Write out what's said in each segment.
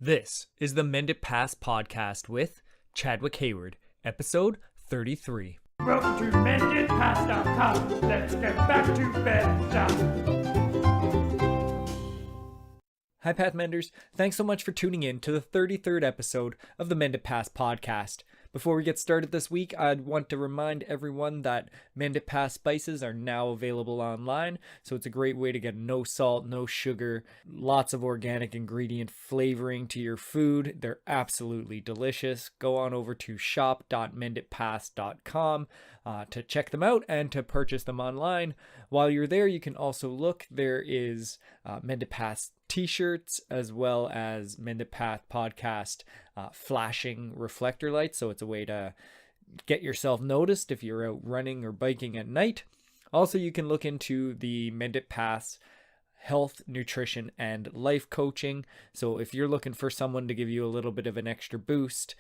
This is the Mend It Pass podcast with Chadwick Hayward, episode 33. Welcome to menditpass.com. Let's get back to bed. Hi, Path Menders. Thanks so much for tuning in to the 33rd episode of the Mend It Pass podcast. Before we get started this week, I'd want to remind everyone that Mend It Pass spices are now available online, so it's a great way to get no salt, no sugar, lots of organic ingredient flavoring to your food. They're absolutely delicious. Go on over to shop.menditpass.com to check them out and to purchase them online. While you're there, you can also look. There is Mend It Pass t-shirts as well as Mend It Pass podcast flashing reflector lights, so it's a way to get yourself noticed if you're out running or biking at night. Also, you can look into the Mend It Pass health, nutrition, and life coaching. So if you're looking for someone to give you a little bit of an extra boost,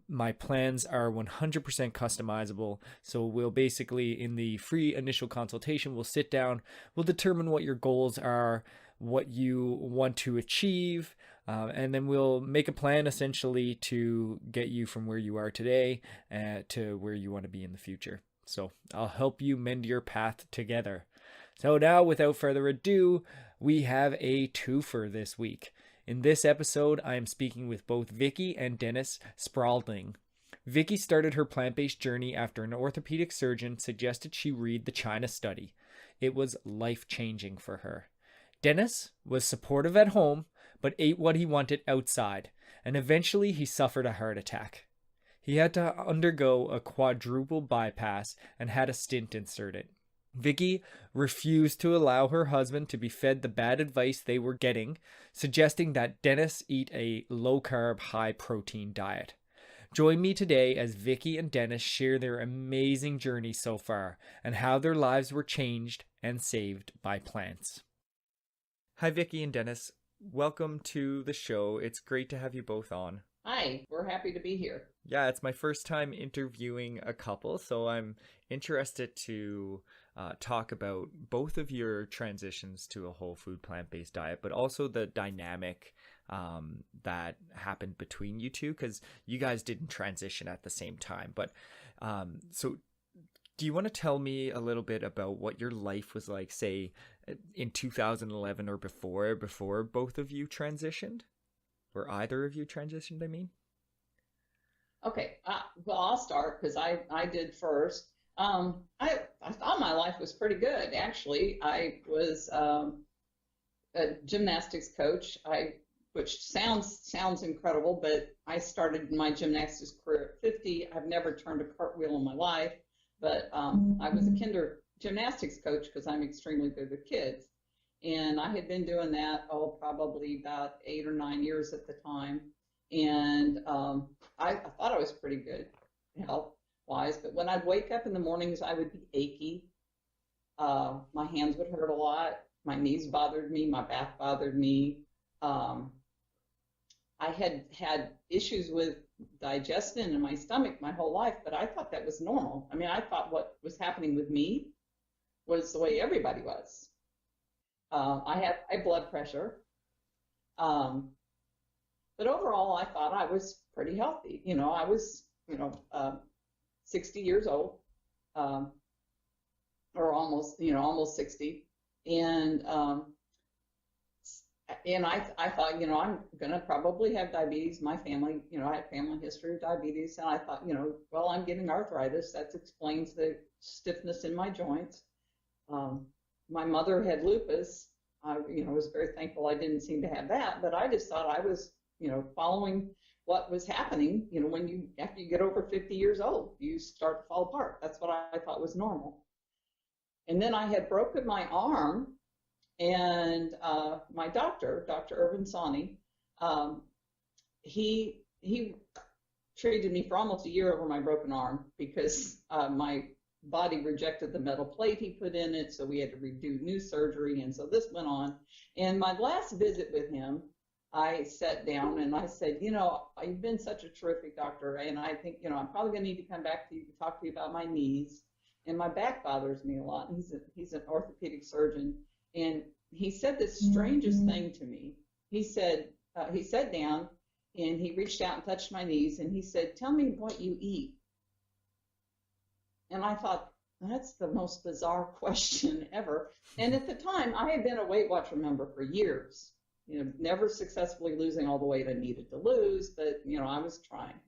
my plans are 100% customizable. So we'll basically, in the free initial consultation, we'll sit down, we'll determine what your goals are, what you want to achieve, and then we'll make a plan essentially to get you from where you are today to where you want to be in the future. So I'll help you mend your path together. So now, without further ado, we have a twofer this week. In this episode, I am speaking with both Vicki and Dennis Spradling. Vicki started her plant-based journey after an orthopedic surgeon suggested she read the China study. It was life-changing for her. Dennis was supportive at home, but ate what he wanted outside, and eventually he suffered a heart attack. He had to undergo a quadruple bypass and had a stint inserted. Vicki refused to allow her husband to be fed the bad advice they were getting, suggesting that Dennis eat a low-carb, high-protein diet. Join me today as Vicki and Dennis share their amazing journey so far and how their lives were changed and saved by plants. Hi, Vicki and Dennis. Welcome to the show. It's great to have you both on. Hi, we're happy to be here. Yeah, it's my first time interviewing a couple, so I'm interested to talk about both of your transitions to a whole food plant-based diet, but also the dynamic that happened between you two, because you guys didn't transition at the same time. But so do you want to tell me a little bit about what your life was like, say, in 2011 or before both of you transitioned? Or either of you transitioned, I mean? Okay, well, I'll start because I did first. I thought my life was pretty good, actually. I was a gymnastics coach, which sounds incredible, but I started my gymnastics career at 50. I've never turned a cartwheel in my life, but I was a kinder gymnastics coach because I'm extremely good with kids. And I had been doing that, probably about 8 or 9 years at the time. And I thought I was pretty good health-wise. But when I'd wake up in the mornings, I would be achy. My hands would hurt a lot. My knees bothered me. My back bothered me. I had had issues with digestion in my stomach my whole life, but I thought that was normal. I mean, I thought what was happening with me was the way everybody was. I had high blood pressure, but overall I thought I was pretty healthy. I was, 60 years old, or almost 60, and I thought, I'm gonna probably have diabetes. My family, I had family history of diabetes, and I thought, well, I'm getting arthritis. That explains the stiffness in my joints. My mother had lupus. I, was very thankful I didn't seem to have that, but I just thought I was, following what was happening. After you get over 50 years old, you start to fall apart. That's what I thought was normal. And then I had broken my arm, and my doctor, Dr. Irvin Sani, he treated me for almost a year over my broken arm because my body rejected the metal plate he put in it, so we had to redo new surgery, and so this went on. And my last visit with him, I sat down and I said, you've been such a terrific doctor, and I think, I'm probably going to need to come back to you to talk to you about my knees, and my back bothers me a lot. And he's an orthopedic surgeon, and he said the strangest thing to me. He said, he sat down and he reached out and touched my knees and he said, "Tell me what you eat." And I thought, that's the most bizarre question ever. And at the time, I had been a Weight Watcher member for years, never successfully losing all the weight I needed to lose, but, I was trying.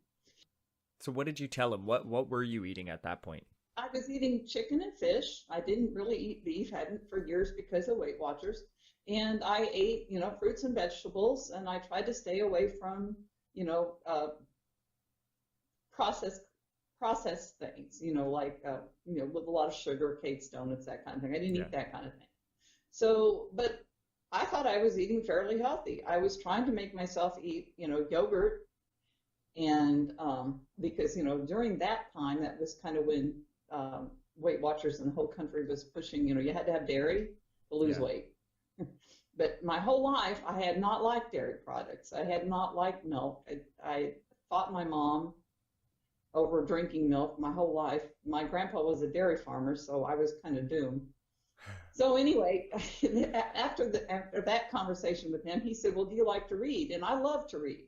So what did you tell him? What were you eating at that point? I was eating chicken and fish. I didn't really eat beef, hadn't for years because of Weight Watchers. And I ate, fruits and vegetables, and I tried to stay away from, processed things, like, with a lot of sugar, cakes, donuts, that kind of thing. I didn't eat that kind of thing. So, but I thought I was eating fairly healthy. I was trying to make myself eat, yogurt. And because, during that time, that was kind of when Weight Watchers in the whole country was pushing, you had to have dairy to lose weight. But my whole life, I had not liked dairy products. I had not liked milk. I fought my mom over drinking milk my whole life. My grandpa was a dairy farmer, so I was kind of doomed. So anyway, after that conversation with him, he said, "Well, do you like to read?" And I love to read.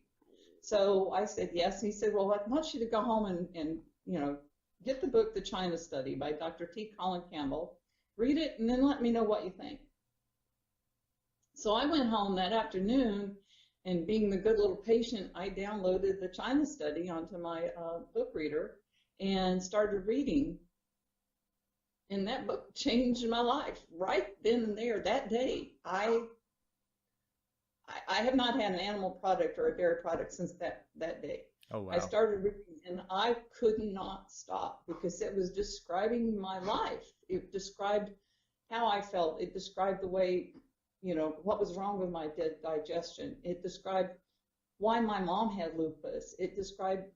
So I said yes. He said, "Well, I want you to go home and get the book, The China Study by Dr. T. Colin Campbell, read it, and then let me know what you think." So I went home that afternoon, and being the good little patient, I downloaded The China Study onto my book reader and started reading. And that book changed my life right then and there. That day, I have not had an animal product or a dairy product since that day. Oh, wow. I started reading, and I could not stop because it was describing my life. It described how I felt. It described the way, what was wrong with my digestion. It described why my mom had lupus. It described,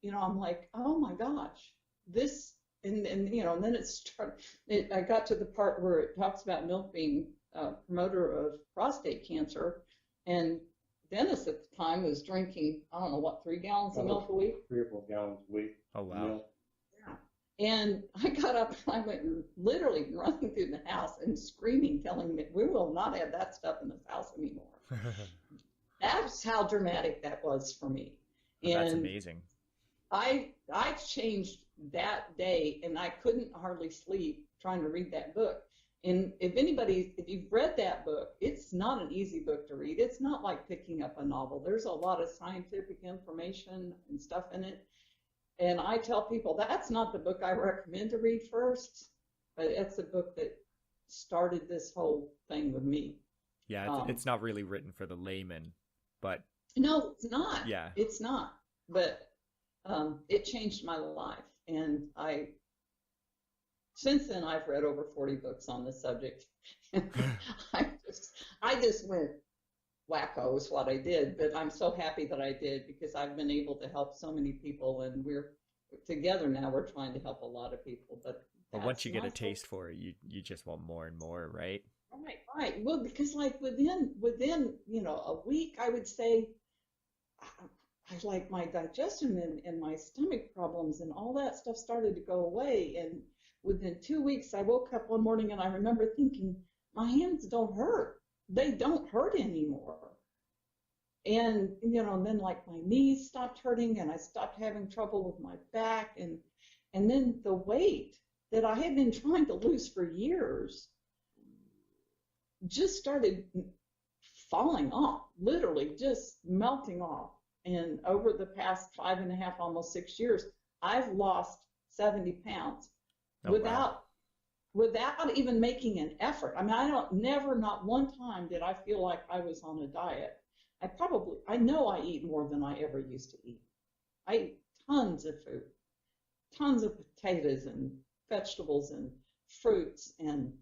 I'm like, oh my gosh, this, and then it started. I got to the part where it talks about milk being a promoter of prostate cancer. And Dennis at the time was drinking, I don't know, 3 gallons of milk a week? 3 or 4 gallons a week. Oh, wow. Milk. Yeah. And I got up and I went literally running through the house and screaming, telling me, "We will not have that stuff in this house anymore." That's how dramatic that was for me. And that's amazing. I changed that day, and I couldn't hardly sleep trying to read that book. And if you've read that book, it's not an easy book to read. It's not like picking up a novel. There's a lot of scientific information and stuff in it. And I tell people that's not the book I recommend to read first, but it's the book that started this whole thing with me. Yeah, it's not really written for the layman, but... No, it's not. Yeah. It's not. But it changed my life. And since then, I've read over 40 books on this subject. I just went wacko is what I did, but I'm so happy that I did because I've been able to help so many people, and we're together now. We're trying to help a lot of people. But once you get a taste for it, you just want more and more, right? Right. Well, because like within a week, I would say I like my digestion and my stomach problems and all that stuff started to go away. And within 2 weeks, I woke up one morning and I remember thinking, my hands don't hurt. They don't hurt anymore. And, and then like my knees stopped hurting and I stopped having trouble with my back. And then the weight that I had been trying to lose for years just started falling off, literally just melting off. And over the past 5.5, almost 6 years, I've lost 70 pounds without even making an effort. I mean, not one time did I feel like I was on a diet. I know I eat more than I ever used to eat. I eat tons of food, tons of potatoes and vegetables and fruits, and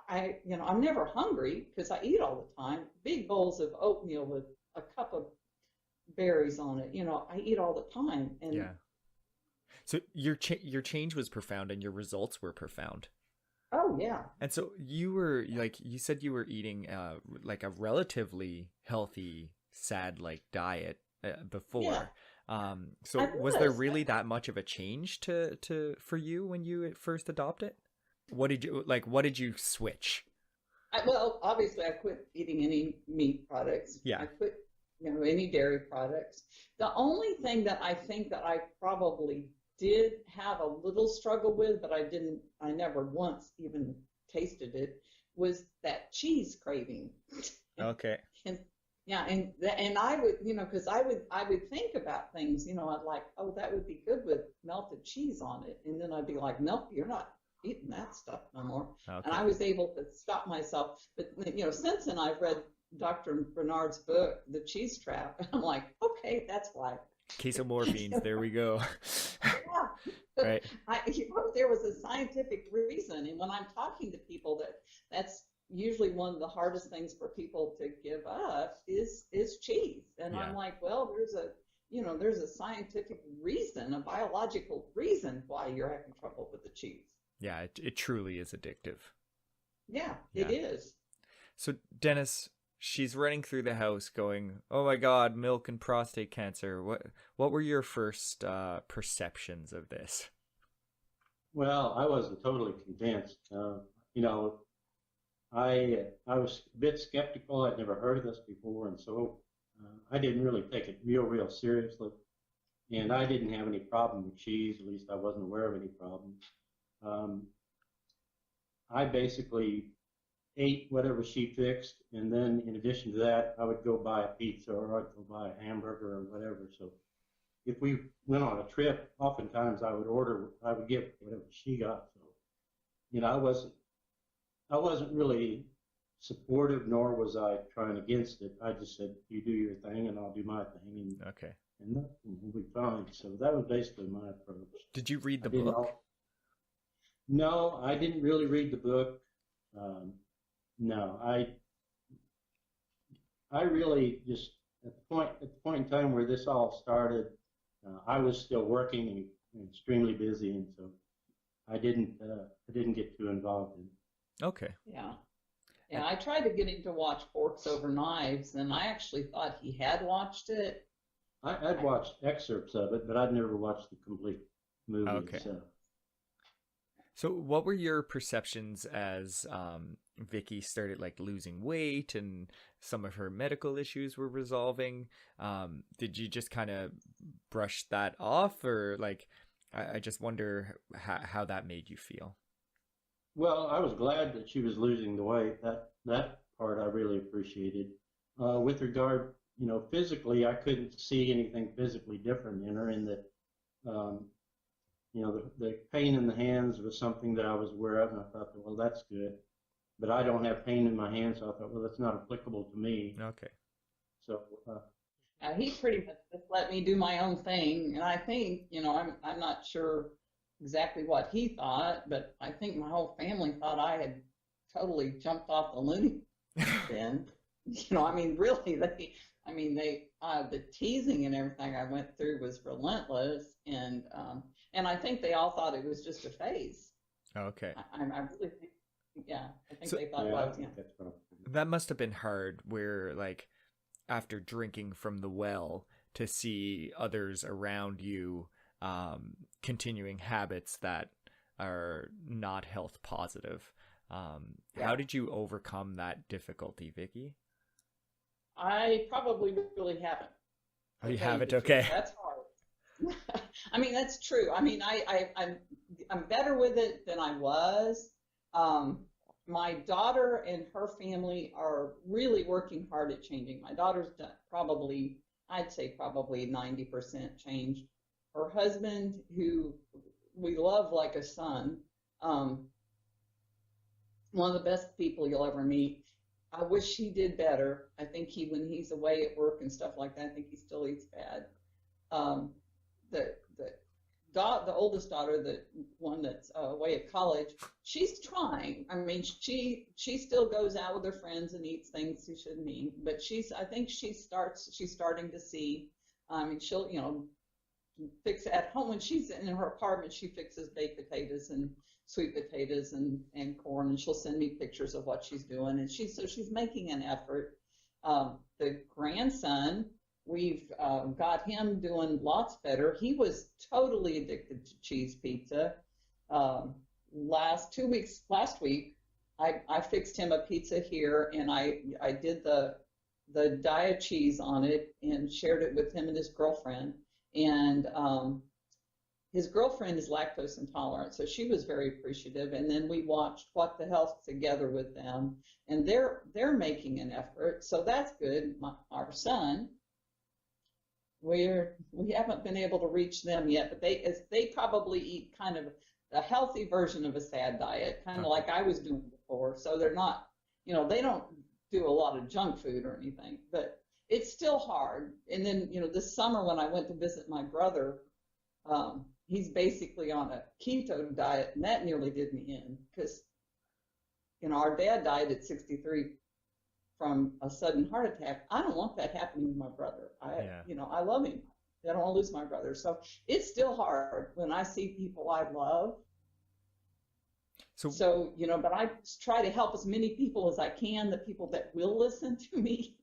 I'm never hungry because I eat all the time. Big bowls of oatmeal with a cup of berries on it. I eat all the time. And yeah. So your change was profound and your results were profound. Oh yeah. And so you said you were eating like a relatively healthy, sad diet before. Yeah. So was there really that much of a change for you when you first adopted? What did you switch? Well, obviously, I quit eating any meat products. Yeah. I quit, any dairy products. The only thing that I think that I probably did have a little struggle with, but I never once even tasted it, was that cheese craving. Okay. And yeah, and I would, because I would think about things, I'd like, oh, that would be good with melted cheese on it, and then I'd be like, nope, you're not eating that stuff no more. Okay. And I was able to stop myself. But since then I've read Dr. Bernard's book, The Cheese Trap, and I'm like, okay, that's why. Case of morphines. There we go. Yeah. Right. There was a scientific reason, and when I'm talking to people, that's usually one of the hardest things for people to give up is cheese. And Yeah. I'm like, well, there's a scientific reason, a biological reason why you're having trouble with the cheese. Yeah, it truly is addictive. Yeah, it is. So Dennis, she's running through the house going, "Oh my God, milk and prostate cancer." What were your first perceptions of this? Well, I wasn't totally convinced. I was a bit skeptical. I'd never heard of this before, and so I didn't really take it real seriously. And I didn't have any problem with cheese. At least I wasn't aware of any problems. I basically ate whatever she fixed, and then in addition to that, I would go buy a pizza or I'd go buy a hamburger or whatever. So if we went on a trip, oftentimes I would get whatever she got. So, I wasn't really supportive, nor was I trying against it. I just said, you do your thing and I'll do my thing. Okay. And we'll be fine. So that was basically my approach. Did you read the book? No, I didn't really read the book. No, I really just at the point in time where this all started, I was still working and extremely busy, and so I didn't get too involved in it. Okay. Yeah. Yeah, I tried to get him to watch Forks Over Knives, and I actually thought he had watched it. I'd watched excerpts of it, but I'd never watched the complete movie itself. So what were your perceptions as Vicki started losing weight and some of her medical issues were resolving? Did you just kind of brush that off, or I just wonder how that made you feel? Well, I was glad that she was losing the weight. That part I really appreciated. With regard, physically, I couldn't see anything physically different in her, in that, the pain in the hands was something that I was aware of, and I thought, well, that's good. But I don't have pain in my hands, so I thought, well, that's not applicable to me. Okay. So. He pretty much just let me do my own thing, and I think, I'm not sure exactly what he thought, but I think my whole family thought I had totally jumped off the loony bin. Really, the teasing and everything I went through was relentless, and I think they all thought it was just a phase. Okay. I really think, I think they thought it was. Yeah. That must have been hard, where after drinking from the well, to see others around you continuing habits that are not health positive. How did you overcome that difficulty, Vicki? I probably really haven't. Oh, you haven't? Okay. That's hard. That's true. I'm better with it than I was. My daughter and her family are really working hard at changing. My daughter's done I'd say probably 90% change. Her husband, who we love like a son, one of the best people you'll ever meet. I wish he did better. I think when he's away at work and stuff like that, I think he still eats bad. The oldest daughter, the one that's away at college, she's trying. She still goes out with her friends and eats things she shouldn't eat, but I think she's starting to see. She'll fix at home when she's in her apartment. She fixes baked potatoes and sweet potatoes and corn, and she'll send me pictures of what she's doing, and she's making an effort. The grandson, we've got him doing lots better. He was totally addicted to cheese pizza. Last week, I fixed him a pizza here, and I did the diet cheese on it and shared it with him and his girlfriend. And his girlfriend is lactose intolerant, so she was very appreciative. And then we watched What the Health together with them, and they're making an effort, so that's good. Our son, we haven't been able to reach them yet, but they probably eat kind of a healthy version of a SAD diet, kind of like I was doing before. So they're not, they don't do a lot of junk food or anything, but it's still hard. And then, this summer when I went to visit my brother, he's basically on a keto diet, and that nearly did me in because, our dad died at 63 from a sudden heart attack. I don't want that happening to my brother. I love him. I don't want to lose my brother. So it's still hard when I see people I love. So but I just try to help as many people as I can, the people that will listen to me.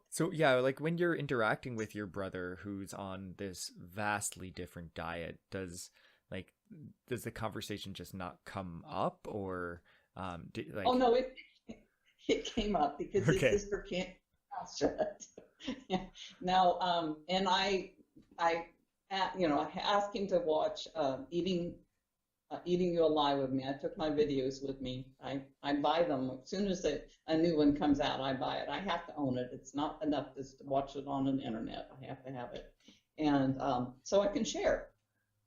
So yeah, like when you're interacting with your brother who's on this vastly different diet, does the conversation just not come up, or Oh no, it came up because his sister can't shut. Yeah. Now, and I asked him to watch Eating You Alive with me. I took my videos with me. I buy them as soon as a new one comes out. I buy it. I have to own it. It's not enough just to watch it on the internet. I have to have it, and so I can share.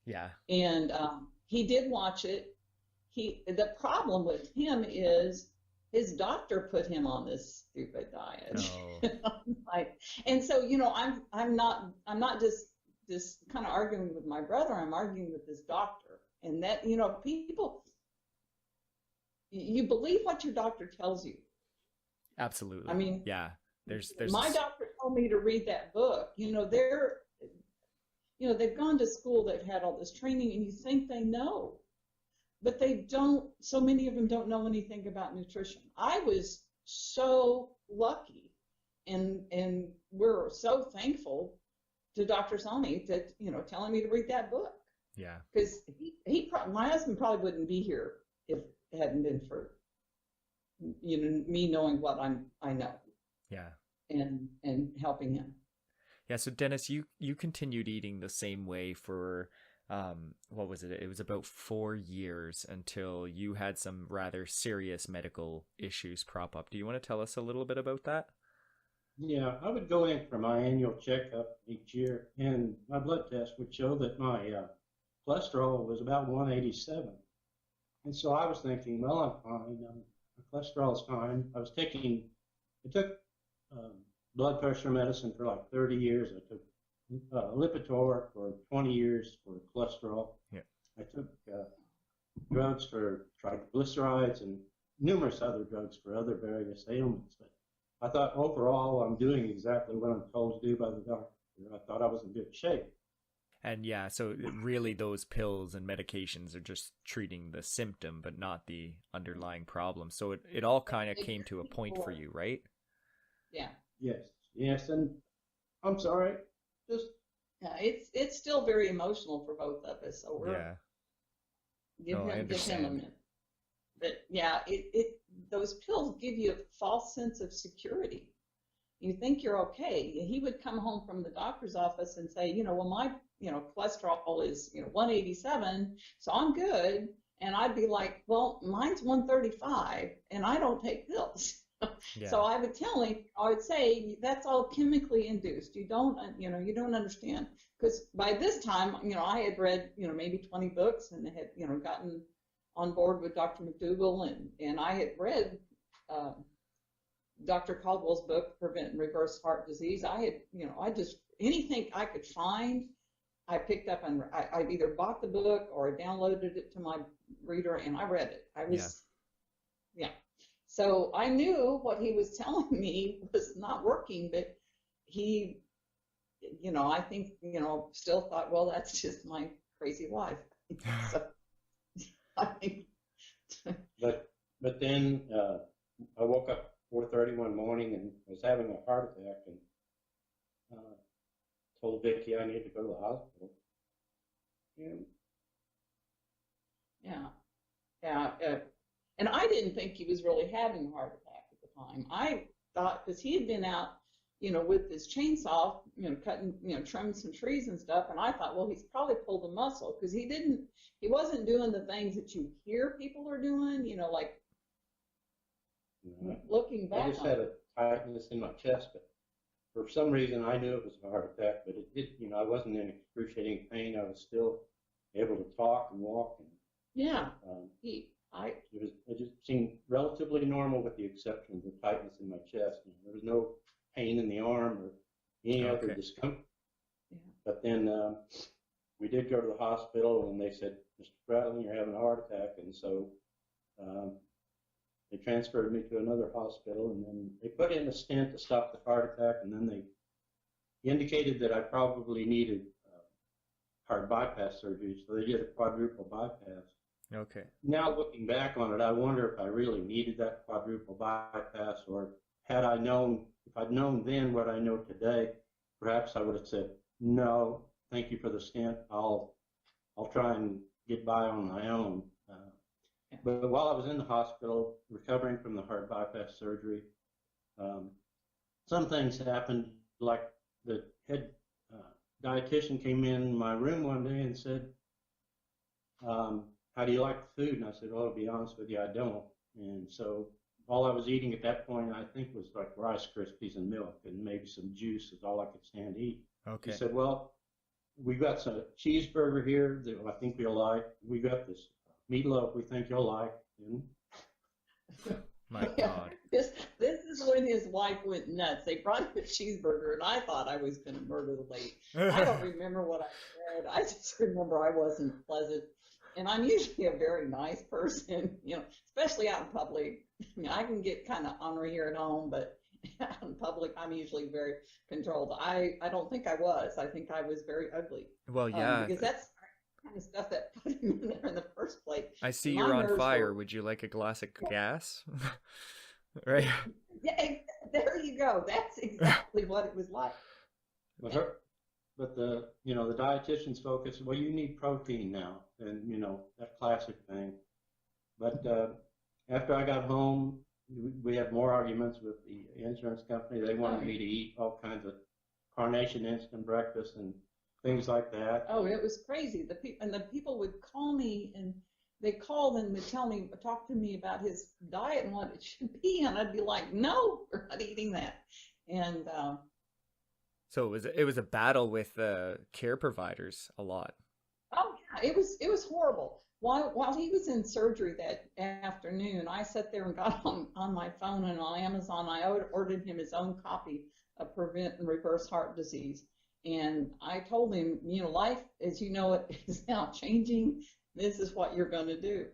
Yeah. And he did watch it. The problem with him is his doctor put him on this stupid diet. Oh. And so I'm not just kind of arguing with my brother. I'm arguing with this doctor. And that, people, you believe what your doctor tells you. Absolutely. I mean, yeah, there's my doctor told me to read that book. They've gone to school, they've had all this training, and you think they know, but they don't. So many of them don't know anything about nutrition. I was so lucky, and we're so thankful to Dr. Sani to, telling me to read that book. Yeah. Because my husband probably wouldn't be here if it hadn't been for, me knowing what I know. Yeah. And helping him. Yeah. So Dennis, you continued eating the same way for, what was it? It was about 4 years until you had some rather serious medical issues crop up. Do you want to tell us a little bit about that? Yeah, I would go in for my annual checkup each year, and my blood test would show that my cholesterol was about 187. And so I was thinking, well, I'm fine. My cholesterol's fine. I took blood pressure medicine for like 30 years. I took Lipitor for 20 years for cholesterol. Yeah. I took drugs for triglycerides and numerous other drugs for other various ailments. But I thought overall I'm doing exactly what I'm told to do by the doctor. I thought I was in good shape. And yeah, so really those pills and medications are just treating the symptom, but not the underlying problem. So it all kind of came to a point for you, right? Yeah. Yes. And I'm sorry. It's still very emotional for both of us. So we're give him a minute. But yeah, those pills give you a false sense of security. You think you're okay. He would come home from the doctor's office and say, well, my cholesterol is 187, so I'm good. And I'd be like, well, mine's 135, and I don't take pills. Yeah. So I would say that's all chemically induced. You don't understand. Because by this time, I had read, maybe 20 books and had, gotten on board with Dr. McDougall, and I had read Dr. Caldwell's book, Prevent and Reverse Heart Disease. I had, I just, anything I could find, I picked up and I either bought the book or downloaded it to my reader and I read it. Yeah. So I knew what he was telling me was not working, but he, I think, still thought, well, that's just my crazy wife. So, I think. But then I woke up 4:30 one morning and was having a heart attack and told Vicki I needed to go to the hospital. And I didn't think he was really having a heart attack at the time. I thought, because he had been out, with his chainsaw, cutting, trimming some trees and stuff. And I thought, well, he's probably pulled a muscle, because he wasn't doing the things that you hear people are doing, like looking back. I just had a tightness in my chest, but for some reason I knew it was a heart attack, but it did, I wasn't in excruciating pain. I was still able to talk and walk. And, yeah. It just seemed relatively normal with the exception of the tightness in my chest. There was no pain in the arm or any other discomfort. Yeah. But then we did go to the hospital, and they said, Mr. Spradling, you're having a heart attack. And so they transferred me to another hospital, and then they put in a stent to stop the heart attack, and then they indicated that I probably needed heart bypass surgery, so they did a quadruple bypass. Okay. Now looking back on it, I wonder if I really needed that quadruple bypass, or had I known, if I'd known then what I know today, perhaps I would have said, no, thank you for the stent. I'll try and get by on my own. But while I was in the hospital recovering from the heart bypass surgery, some things happened, like the head dietitian came in my room one day and said, how do you like the food? And I said, well, to be honest with you, I don't. And so all I was eating at that point, I think, was like Rice Krispies and milk, and maybe some juice is all I could stand to eat. Okay. He said, well, we got some cheeseburger here that I think you'll like. We got this meatloaf we think you'll like. And My God. This is when his wife went nuts. They brought him a cheeseburger, and I thought I was going to murder the lady. I don't remember what I said. I just remember I wasn't pleasant. And I'm usually a very nice person, especially out in public. I can get kind of ornery here at home, but out in public, I'm usually very controlled. I don't think I was. I think I was very ugly. Well, yeah. Because that's the kind of stuff that put him in there in the first place. I see you're on fire. Would you like a glass of gas? Right? Yeah, there you go. That's exactly what it was like. But the dietitian's focus, well, you need protein now, and that classic thing. But after I got home, we had more arguments with the insurance company. They wanted me to eat all kinds of Carnation instant breakfast and things like that. Oh, it was crazy. The people would call me, and they called and would talk to me about his diet and what it should be, and I'd be like, no, we're not eating that. And so it was a battle with care providers a lot. Oh yeah, it was horrible. While he was in surgery that afternoon, I sat there and got on my phone and on Amazon. I ordered him his own copy of Prevent and Reverse Heart Disease, and I told him, life as you know it is now changing. This is what you're going to do.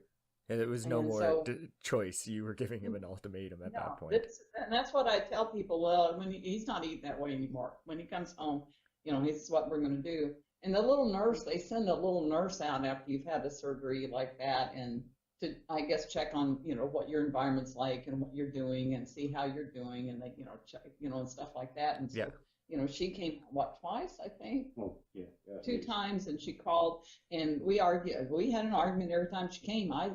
And it was no more choice. You were giving him an ultimatum at that point. And that's what I tell people. Well, when he's not eating that way anymore. When he comes home, this is what we're going to do. And the little nurse, they send a little nurse out after you've had a surgery like that, and to, I guess, check on, what your environment's like and what you're doing and see how you're doing, and they, check, and stuff like that. And so, she came, twice, I think? Oh, yeah. 2 times, and she called, and we argued. We had an argument every time she came. I,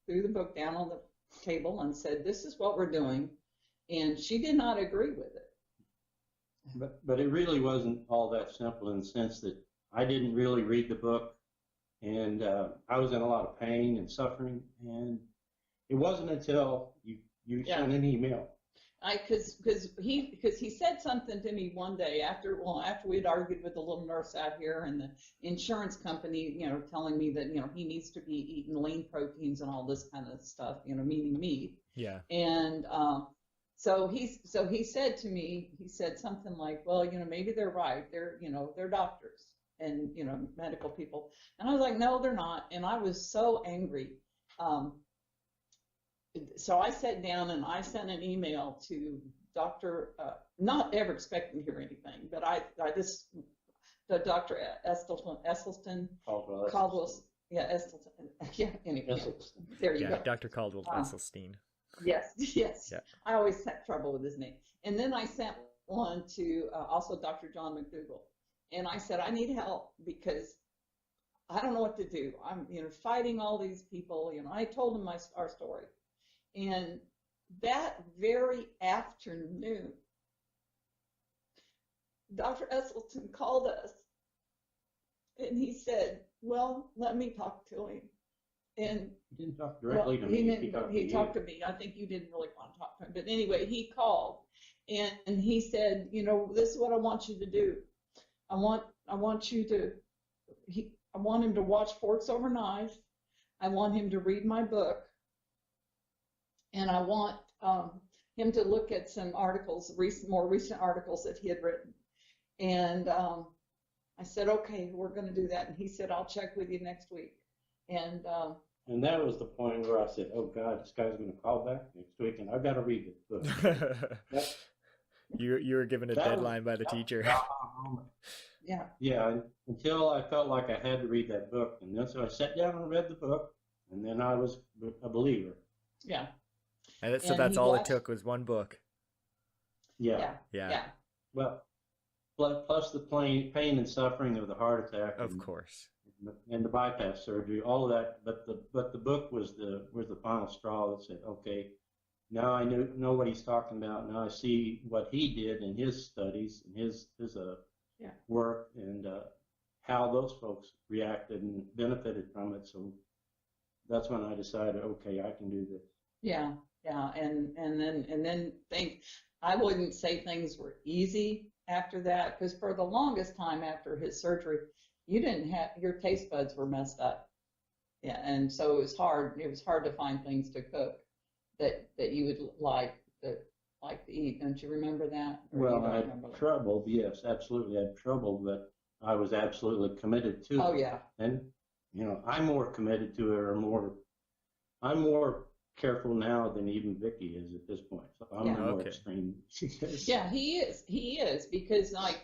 threw the book down on the table and said, this is what we're doing. And she did not agree with it. But it really wasn't all that simple, in the sense that I didn't really read the book, and I was in a lot of pain and suffering, and it wasn't until you sent an email. Because he said something to me one day after we'd argued with the little nurse out here, and the insurance company, telling me that, he needs to be eating lean proteins and all this kind of stuff, meaning meat. Yeah. And so he said to me, he said something like, well, maybe they're right. They're doctors and, medical people. And I was like, no, they're not. And I was so angry. So I sat down and I sent an email to Dr. Not ever expecting to hear anything, but Dr. Esselstyn, Caldwell, Esselstyn, anyway. There you go. Dr. Caldwell Esselstyn. Yes. Yeah. I always had trouble with his name. And then I sent one to also Dr. John McDougall. And I said, I need help because I don't know what to do. I'm, fighting all these people. I told him our story. And that very afternoon, Dr. Esselstyn called us and he said, well, let me talk to him. And He didn't talk directly to me. He talked to me. I think you didn't really want to talk to him. But anyway, he called and he said, this is what I want you to do. I want him to watch Forks Over Knives. I want him to read my book. And I want him to look at some articles, more recent articles that he had written. And I said, okay, we're going to do that. And he said, I'll check with you next week. And that was the point where I said, oh, God, this guy's going to call back next week, and I've got to read this book. You were given a deadline by the teacher. Yeah. Yeah, until I felt like I had to read that book. And then so I sat down and read the book, and then I was a believer. Yeah. And so that's all it took was one book. Yeah. Well, plus the pain and suffering of the heart attack. Of course. And the bypass surgery, all of that. But the book was the final straw that said, okay, now I know what he's talking about. Now I see what he did in his studies and his work, and how those folks reacted and benefited from it. So that's when I decided, okay, I can do this. Yeah, and then I wouldn't say things were easy after that, because for the longest time after his surgery, you didn't have, your taste buds were messed up. Yeah, and so it was hard to find things to cook that you would like to eat. Don't you remember that? Well, I had trouble. Yes, absolutely, I had trouble, but I was absolutely committed to it. Oh yeah. And I'm more committed to it, I'm more careful now than even Vicki is at this point. So I'm more extreme. Yeah, he is because I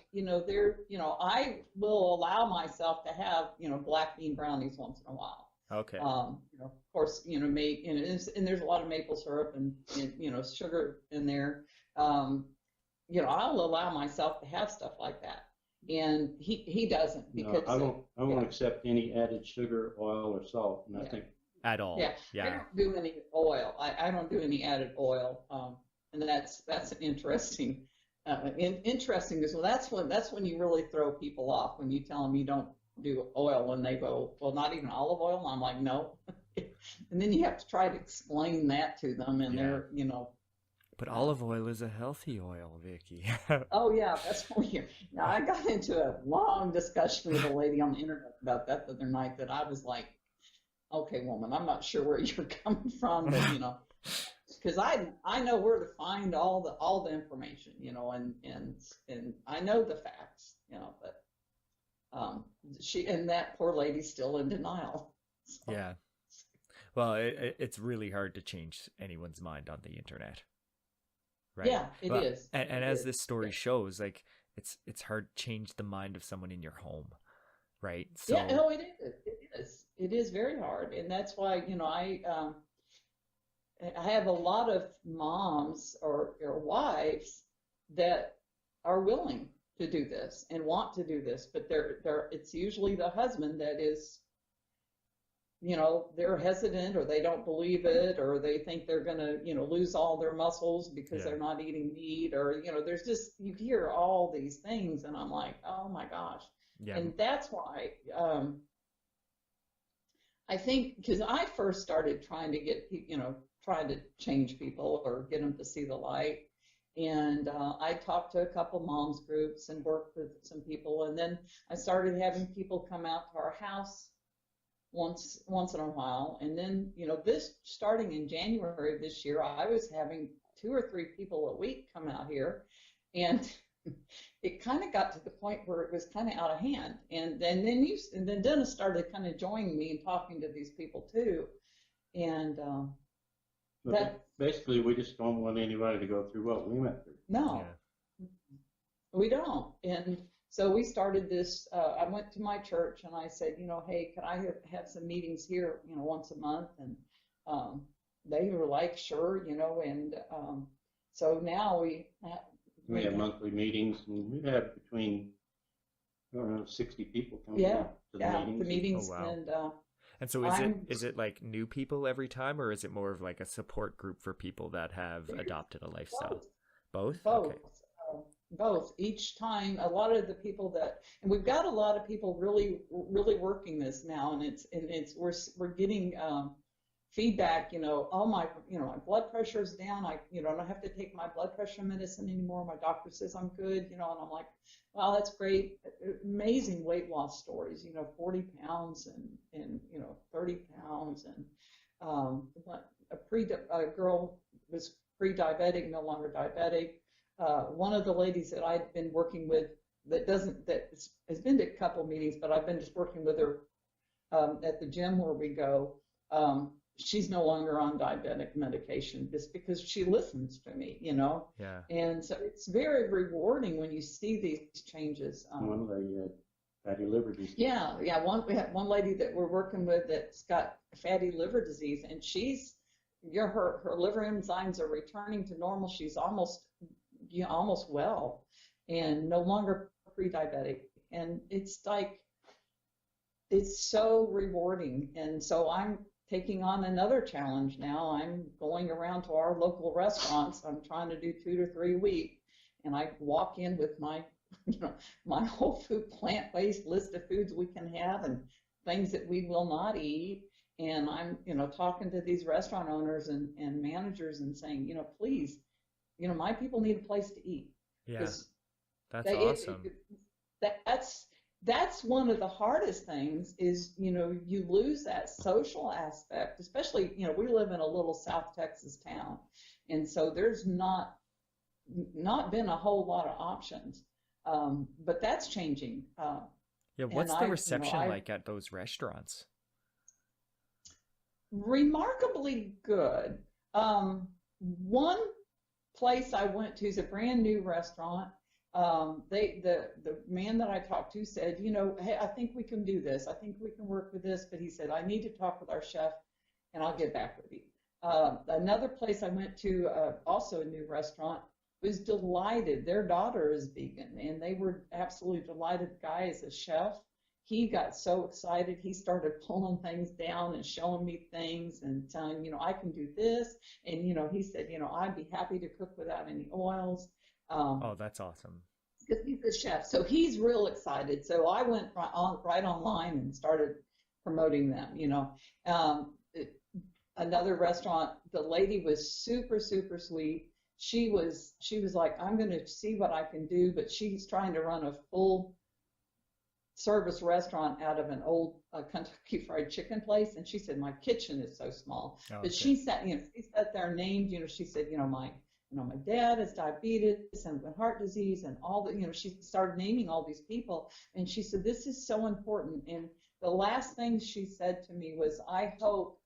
will allow myself to have, black bean brownies once in a while. Okay. Of course, and there's a lot of maple syrup and sugar in there. I'll allow myself to have stuff like that. And he doesn't, because I won't accept any added sugar, oil, or salt. And I think at all. Yeah. I don't do any oil. I don't do any added oil. And that's interesting. Interesting is, well, that's when you really throw people off, when you tell them you don't do oil, and they go, well, not even olive oil. And I'm like, no. And then you have to try to explain that to them, and they're, But olive oil is a healthy oil, Vicki. Oh yeah, that's weird. Now I got into a long discussion with a lady on the internet about that the other night, that I was like, okay, woman, I'm not sure where you're coming from, but because I know where to find all the information, and I know the facts, but she and that poor lady's still in denial. So. Yeah. Well, it's really hard to change anyone's mind on the internet. Right? Yeah, it is. And as this story shows, like it's hard to change the mind of someone in your home, right? So, yeah, no, it is. It is very hard, and that's why I have a lot of moms or wives that are willing to do this and want to do this, but it's usually the husband that is, they're hesitant, or they don't believe it, or they think they're going to, lose all their muscles because they're not eating meat, or, there's just, you hear all these things, and I'm like, oh my gosh. Yeah. And that's why, I think, because I first started trying to get, trying to change people or get them to see the light. And I talked to a couple moms groups and worked with some people. And then I started having people come out to our house once in a while. And then, this starting in January of this year, I was having 2 or 3 people a week come out here. And it kind of got to the point where it was kind of out of hand. And then Dennis started kind of joining me and talking to these people too. And basically, we just don't want anybody to go through what we went through. No, we don't. And so we started this. I went to my church and I said, hey, can I have some meetings here, once a month? And they were like, sure, and so now we have monthly meetings, and we have between around 60 people coming Yeah, to the yeah, meetings. the meetings, Oh, wow. and And so I'm is it like new people every time, or is it more of like a support group for people that have adopted a lifestyle? both, Both? Okay. uh, both. Each time, a lot of the people and we've got a lot of people really, really working this now, and we're getting feedback. Oh my blood pressure's down. I don't have to take my blood pressure medicine anymore. My doctor says I'm good. And I'm like, wow, that's great. Amazing weight loss stories. 40 pounds and 30 pounds, and a girl was pre-diabetic, no longer diabetic. One of the ladies that I'd been working with that has been to a couple meetings, but I've been just working with her at the gym where we go. She's no longer on diabetic medication just because she listens to me, Yeah. And so it's very rewarding when you see these changes. One lady had fatty liver disease. Yeah. We had one lady that we're working with that's got fatty liver disease, and her liver enzymes are returning to normal. She's almost well, and no longer pre-diabetic. And it's so rewarding. And so I'm taking on another challenge now. I'm going around to our local restaurants. I'm trying to do 2 to 3 a week, and I walk in with my my whole food plant-based list of foods we can have and things that we will not eat. And I'm talking to these restaurant owners and managers and saying, please, my people need a place to eat. Yeah. That's awesome. That's one of the hardest things is, you lose that social aspect, especially, we live in a little South Texas town. And so there's not been a whole lot of options. But that's changing. Yeah. What's the reception like at those restaurants? Remarkably good. One place I went to is a brand new restaurant. The man that I talked to said, hey, I think we can do this. I think we can work with this. But he said, I need to talk with our chef, and I'll get back with you. Another place I went to, also a new restaurant, was delighted. Their daughter is vegan, and they were absolutely delighted. The guy is a chef. He got so excited. He started pulling things down and showing me things and telling, I can do this. And, he said, I'd be happy to cook without any oils. Oh, that's awesome. Because he's a chef. So he's real excited. So I went right online and started promoting them, Another restaurant, the lady was super, super sweet. She was like, I'm going to see what I can do, but she's trying to run a full service restaurant out of an old Kentucky Fried Chicken place. And she said, my kitchen is so small. Oh, but okay. she sat there named, she said, my dad has diabetes and heart disease and all the, she started naming all these people. And she said, this is so important. And the last thing she said to me was, I hope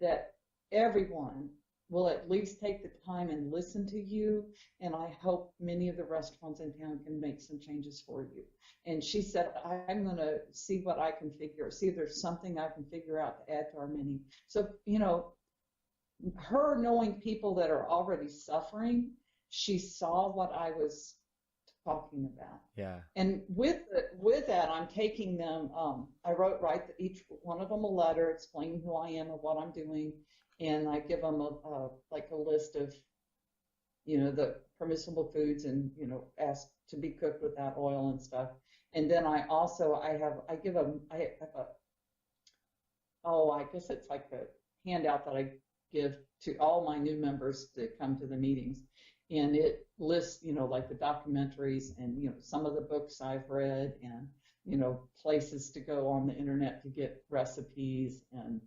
that everyone will at least take the time and listen to you, and I hope many of the restaurants in town can make some changes for you. And she said, I'm going to see what I can see if there's something I can figure out to add to our menu. So, her knowing people that are already suffering, she saw what I was talking about. Yeah. And with that, I'm taking them, I write each one of them a letter explaining who I am and what I'm doing. And I give them a list of, the permissible foods and, ask to be cooked without oil and stuff. And then I guess it's like a handout that I give to all my new members that come to the meetings. And it lists, like the documentaries and, some of the books I've read and, places to go on the internet to get recipes and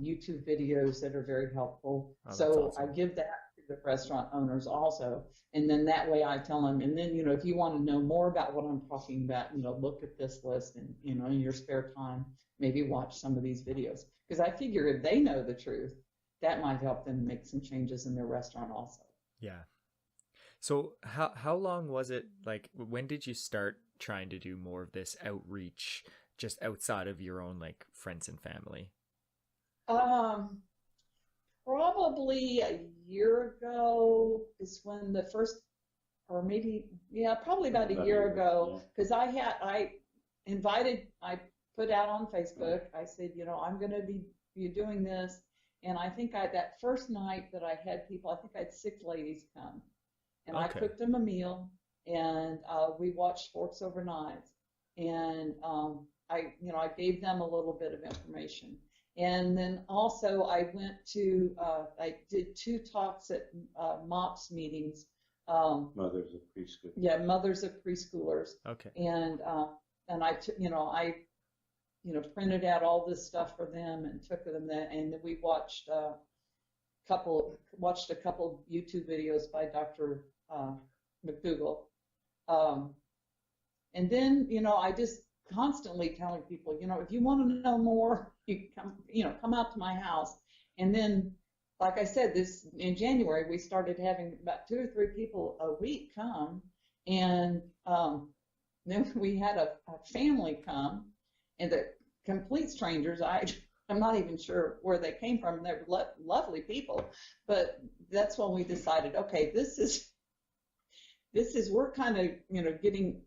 YouTube videos that are very helpful. Oh, so awesome. I give that to the restaurant owners also. And then that way I tell them, and then, if you want to know more about what I'm talking about, look at this list and, in your spare time, maybe watch some of these videos. Because I figure if they know the truth, that might help them make some changes in their restaurant also. Yeah. So how long was it, like, when did you start trying to do more of this outreach just outside of your own, like, friends and family? Probably a year ago is when the first, or maybe, probably about a year ago, because I I put out on Facebook, I said, I'm going to be doing this. And I think that first night that I had people, I think I had 6 ladies come. And I cooked them a meal, and we watched Forks Over Knives. And I gave them a little bit of information. And then also I did 2 talks at MOPS meetings. Mothers of preschoolers. Yeah, mothers of preschoolers. Okay. And I printed out all this stuff for them and took them there. And then we watched a couple YouTube videos by Dr. McDougall. And then, I just constantly telling people, if you want to know more, you come out to my house. And then, like I said, in January, we started having about 2 or 3 people a week come. And then we had a family come, and the complete strangers. I'm not even sure where they came from. They're lovely people, but that's when we decided, okay, this is we're kind of, getting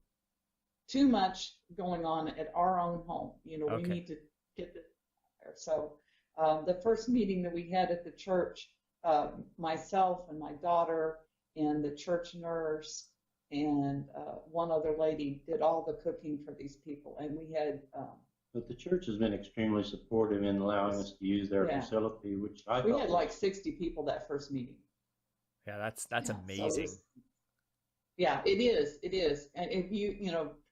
too much going on at our own home. We need to get this there. So the first meeting that we had at the church, myself and my daughter and the church nurse and one other lady did all the cooking for these people, and we had. But the church has been extremely supportive in allowing us to use their facility, which we had like 60 people that first meeting. Yeah, that's amazing. So it is. And if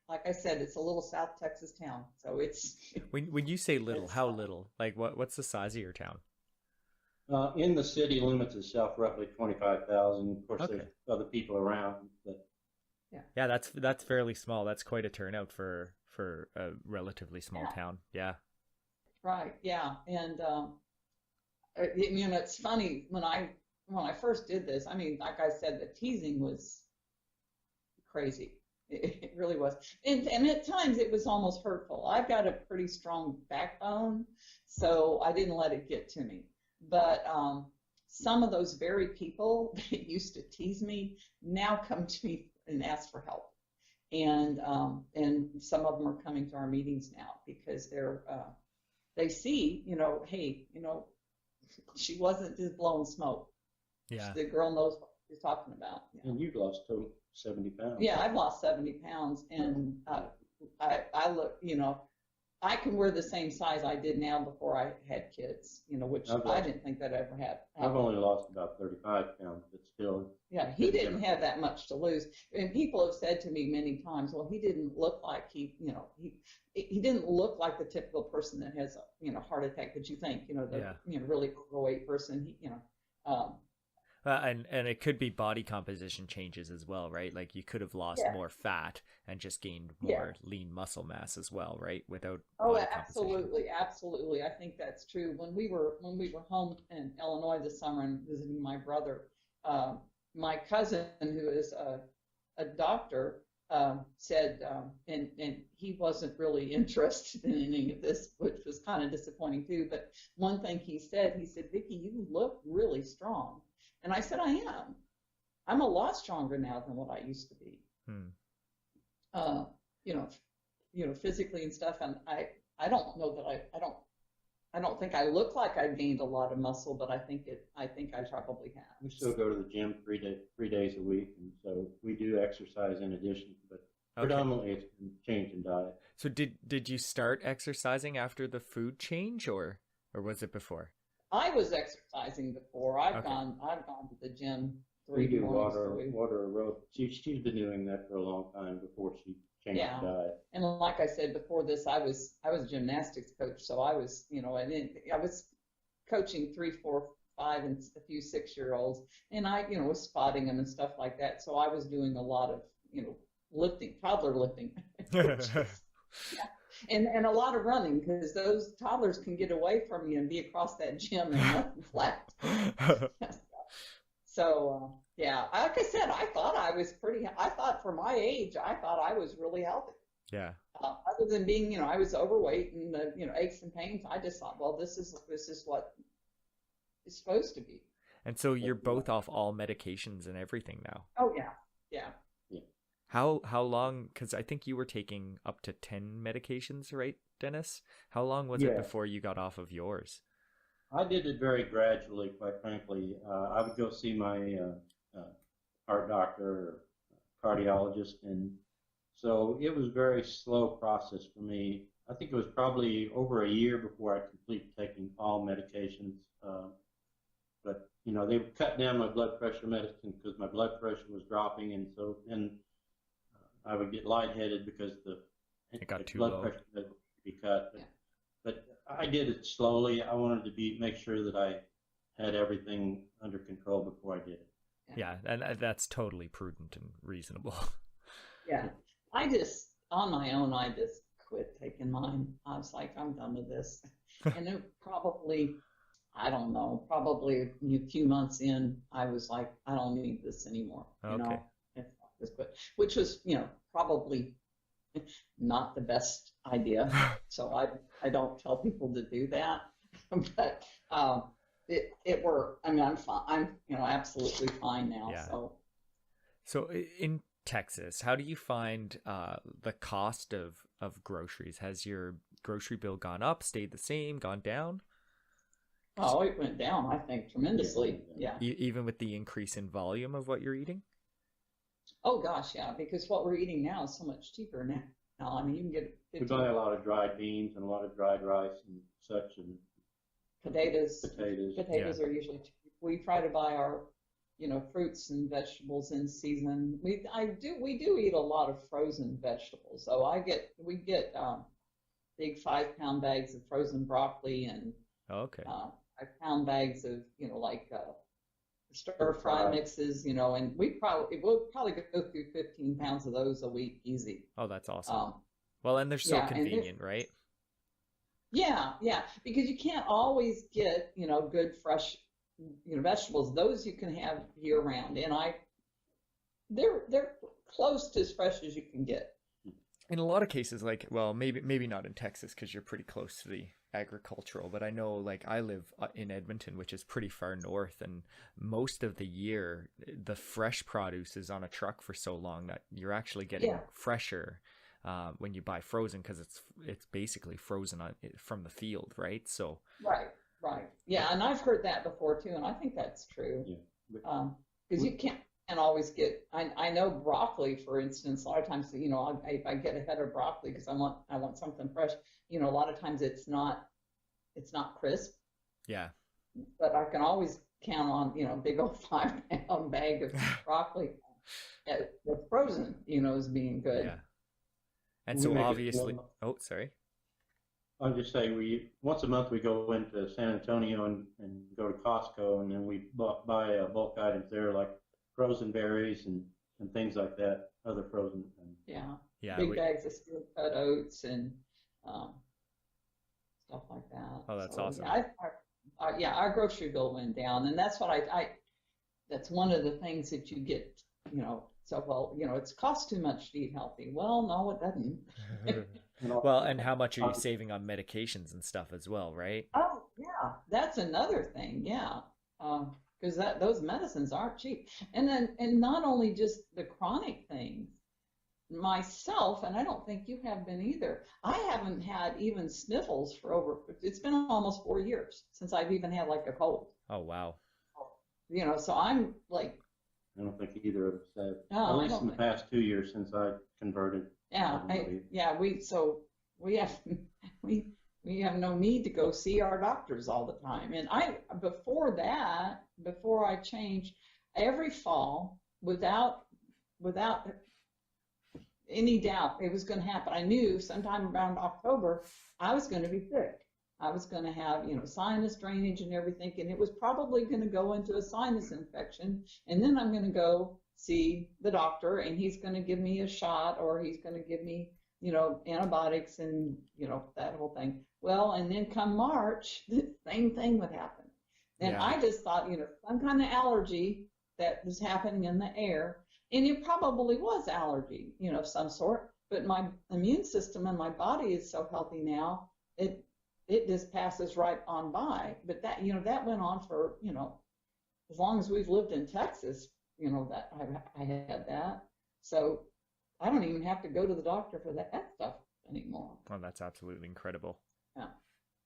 like I said, it's a little South Texas town, so it's. When you say little, how little? Like what's the size of your town? In the city limits itself, roughly 25,000. Of course, there's other people around, but. Yeah, that's fairly small. That's quite a turnout for a relatively small town. Yeah. Right. Yeah. And it's funny when I first did this. I mean, like I said, the teasing was crazy. It really was. And at times it was almost hurtful. I've got a pretty strong backbone, so I didn't let it get to me. But some of those very people that used to tease me now come to me and ask for help. And some of them are coming to our meetings now because they see, hey, she wasn't just blowing smoke. Yeah. The girl knows what she's talking about. And you've lost total 70 pounds. Yeah, I've lost 70 pounds, and I look, I can wear the same size I did now before I had kids, which I didn't think that ever happened. I've only lost about 35 pounds, but still. Yeah, he didn't have that much to lose. And people have said to me many times, well, he didn't look like he didn't look like the typical person that has a heart attack that you think, really overweight person, and it could be body composition changes as well, right? Like you could have lost more fat and just gained more lean muscle mass as well, right? Without absolutely. I think that's true. When we were home in Illinois this summer and visiting my brother, my cousin, who is a doctor, said, and he wasn't really interested in any of this, which was kind of disappointing too. But one thing he said, Vicki, you look really strong. And I said, I am. I'm a lot stronger now than what I used to be. Physically and stuff. And I don't know that I don't think I look like I gained a lot of muscle, but I think I probably have. We still go to the gym 3 days a week, and so we do exercise in addition, but predominantly it's been change in diet. So did you start exercising after the food change, or was it before? I was exercising before. I've gone to the gym 3 we do mornings a week. water aerobics. She's been doing that for a long time before she changed the diet. And like I said before this, I was a gymnastics coach, so I was I was coaching 3, 4, 5, and a few 6-year-olds, and I was spotting them and stuff like that. So I was doing a lot of lifting, toddler lifting. And a lot of running, because those toddlers can get away from you and be across that gym and nothing flat. So, like I said, I thought for my age, I thought I was really healthy. Yeah. Other than being, I was overweight and, aches and pains, I just thought, well, this is what it's supposed to be. And so you're both off all medications and everything now. Oh, yeah. Yeah. How long? Because I think you were taking up to 10 medications, right, Dennis? How long was it Yeah. before you got off of yours? I did it very gradually, quite frankly. I would go see my heart doctor or cardiologist, and so it was a very slow process for me. I think it was probably over a year before I completed taking all medications. But they would cut down my blood pressure medicine because my blood pressure was dropping, and so then I would get lightheaded because It got too blood low. pressure would be cut. Yeah. But I did it slowly. I wanted to make sure that I had everything under control before I did it. Yeah, and that's totally prudent and reasonable. Yeah. On my own, I just quit taking mine. I was like, I'm done with this. And it probably, I don't know, probably a few months in, I was like, I don't need this anymore. Okay. Just quit, which was, probably not the best idea. So I don't tell people to do that. But it worked. I mean, I'm fine. I'm absolutely fine now. Yeah. So in Texas, how do you find the cost of groceries? Has your grocery bill gone up, stayed the same, gone down? oh, it went down, I think, tremendously. Yeah. Even with the increase in volume of what you're eating? Oh gosh, yeah. Because what we're eating now is so much cheaper now. I mean, you can get We buy a lot of dried beans and a lot of dried rice and such, and potatoes. potatoes. Potatoes are usually cheap. We try to buy our, fruits and vegetables in season. We do eat a lot of frozen vegetables. So we get big 5-pound bags of frozen broccoli and Okay. 5-pound bags of stir fry mixes. And we'll probably go through 15 pounds of those a week easy. Oh, that's awesome. Well, and they're so convenient, right? Yeah, because you can't always get, good fresh, vegetables. Those you can have year round, and they're close to as fresh as you can get. In a lot of cases, maybe not in Texas because you're pretty close to the agricultural, but I know I live in Edmonton, which is pretty far north, and most of the year the fresh produce is on a truck for so long that you're actually getting fresher when you buy frozen, because it's basically frozen from the field, right? So right, yeah, and I've heard that before too, and I think that's true. Because you can't always get. I know broccoli, for instance. A lot of times, if I get a head of broccoli because I want something fresh. A lot of times it's not crisp. Yeah. But I can always count on a big old 5-pound bag of broccoli that's frozen, as being good. Yeah. And so obviously, sorry. I'll just say once a month we go into San Antonio and go to Costco, and then we buy bulk items there like frozen berries and things like that, other frozen things. Yeah. Big bags of steel cut oats and stuff like that. Oh, that's awesome. Yeah, our grocery bill went down, and that's what that's one of the things that you get, it's cost too much to eat healthy. Well, no, it doesn't. Well, and how much are you saving on medications and stuff as well, right? Oh, yeah, that's another thing. Yeah. Because those medicines aren't cheap. And not only just the chronic things, myself, and I don't think you have been either, I haven't had even sniffles it's been almost 4 years since I've even had a cold. Oh, wow. So I'm like, I don't think either of us have. No, at least in the past 2 years since I converted. We have no need to go see our doctors all the time. And before I changed, every fall, without any doubt it was going to happen. I knew sometime around October I was going to be sick. I was going to have, sinus drainage and everything, and it was probably going to go into a sinus infection. And then I'm going to go see the doctor, and he's going to give me a shot, or he's going to give me, antibiotics and, that whole thing. Well, and then come March, the same thing would happen. And I just thought, some kind of allergy that was happening in the air. And it probably was allergy, of some sort. But my immune system and my body is so healthy now, it just passes right on by. But that, that went on for, as long as we've lived in Texas, that I had that. So I don't even have to go to the doctor for that stuff anymore. Oh, that's absolutely incredible. Yeah.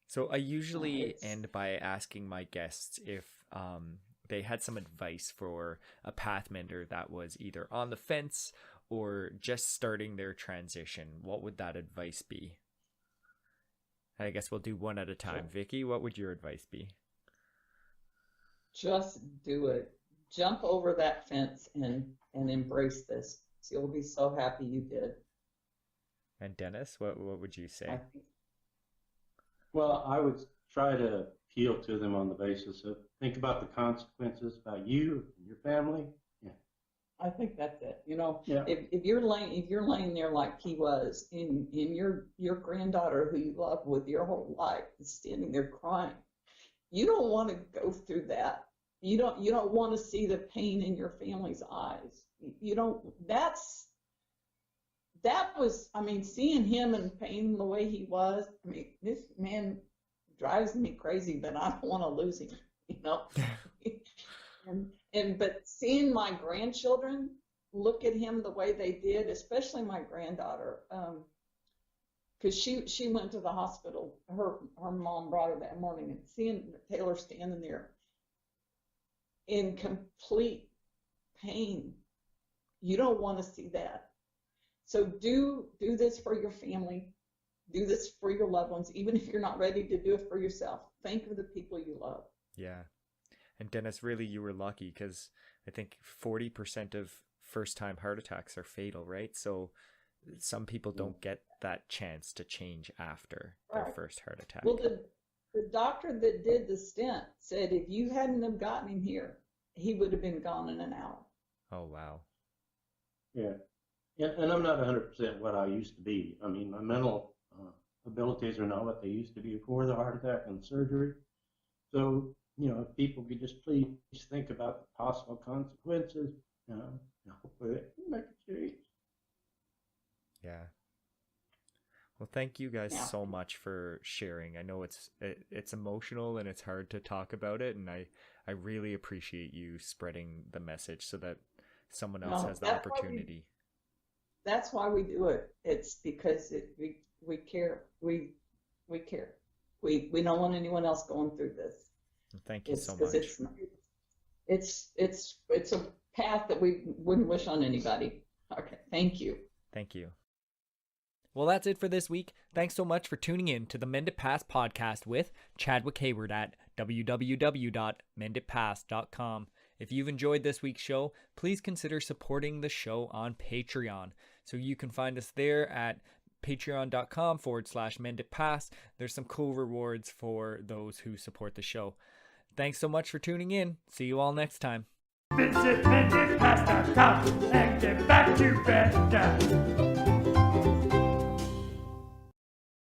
So I usually It's- end by asking my guests if they had some advice for a path mender that was either on the fence or just starting their transition. What would that advice be? I guess we'll do one at a time. Vicki, what would your advice be? Just do it. Jump over that fence and embrace this. So you'll be so happy you did. And Dennis, what would you I say? think. Well, I would try to appeal to them on the basis of think about the consequences about you and your family. Yeah. I think that's it. Yeah. If you're laying there like he was, and your granddaughter who you love with your whole life is standing there crying, you don't want to go through that. You don't want to see the pain in your family's eyes. You don't. That was. I mean, seeing him in pain the way he was. I mean, this man drives me crazy, but I don't want to lose him. But seeing my grandchildren look at him the way they did, especially my granddaughter, because she went to the hospital. Her mom brought her that morning, and seeing Taylor standing there in complete pain, you don't want to see that. So do this for your family. Do this for your loved ones, even if you're not ready to do it for yourself. Think of the people you love. Yeah. And Dennis, really, you were lucky because I think 40% of first-time heart attacks are fatal, right? So some people don't get that chance to change after their first heart attack. Well, the doctor that did the stint said if you hadn't have gotten him here, he would have been gone in an hour. Oh, wow. Yeah. And I'm not 100% what I used to be. I mean, my mental abilities are not what they used to be before the heart attack and the surgery. So, if people could just please think about the possible consequences, hopefully they can make a change. Yeah. Well, thank you guys so much for sharing. I know it's emotional and it's hard to talk about it, and I really appreciate you spreading the message so that someone else has the opportunity. That's why we do it. It's because we care. We care. We don't want anyone else going through this. Thank you so much. It's a path that we wouldn't wish on anybody. Okay, thank you. Thank you. Well, that's it for this week. Thanks so much for tuning in to the Mend It Pass podcast with Chadwick Hayward at www.menditpass.com. If you've enjoyed this week's show, please consider supporting the show on Patreon. So you can find us there at patreon.com/menditpass. There's some cool rewards for those who support the show. Thanks so much for tuning in. See you all next time. Visit menditpass.com and get back to bed.